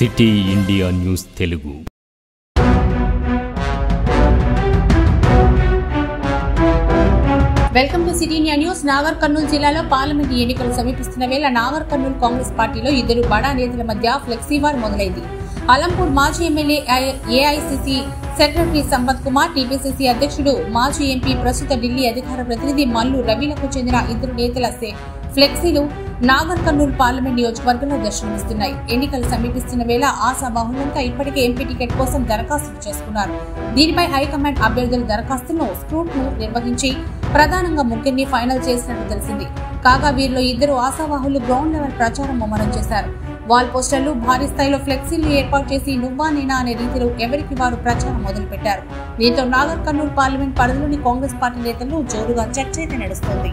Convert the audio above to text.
City India news Telugu. Welcome to city India news. Nagar Kurnool జిల్లాలో parliament ఎన్నికలు సమీపిస్తున్న వేళ నాగర్ కర్నూలు కాంగ్రెస్ పార్టీలో ఇద్దరు బడా నేతల మధ్య ఫ్లెక్సీ వార్ మొదలైంది. అలంపూర్ మాజీ MLA AICC secretary Sampath Kumar, TPCC అధ్యక్షుడు మాజీ ఎంపీ ప్రస్తుత ఢిల్లీ అధికార ప్రతినిధి మల్లు రవిలకు చెందిన ఇద్దరు నేతల ఫ్లెక్సీలు నాగర్ కర్నూలు పార్లమెంట్ నియోజకవర్గంలో దర్శనమిస్తున్నాయి. ఎన్నికలు సమీపిస్తున్న వేళ ఆశాబాహులంతా ఇప్పటికే ఎంపీ టికెట్ కోసం దరఖాస్తులు చేసుకున్నారు. దీనిపై హైకమాండ్ అభ్యర్థుల దరఖాస్తులను స్క్రూట్ను నిర్వహించి ప్రధానంగా ముగ్గురిని ఫైనల్ చేసినట్టు తెలిసింది. కాగా వీరిలో ఇద్దరు ఆశావాహులు గ్రౌండ్ లెవెల్ ప్రచారం ముమ్మరం చేశారు. వాల్ పోస్టర్లు, భారీ స్థాయిలో ఫ్లెక్సీలు ఏర్పాటు చేసి నువ్వా నేనా అనే రీతిలో ఎవరికి వారు ప్రచారం మొదలుపెట్టారు. దీంతో నాగర్ కర్నూలు పార్లమెంట్ పరిధిలోని కాంగ్రెస్ పార్టీ నేతల్లో జోరుగా చర్చ అయితే నడుస్తోంది.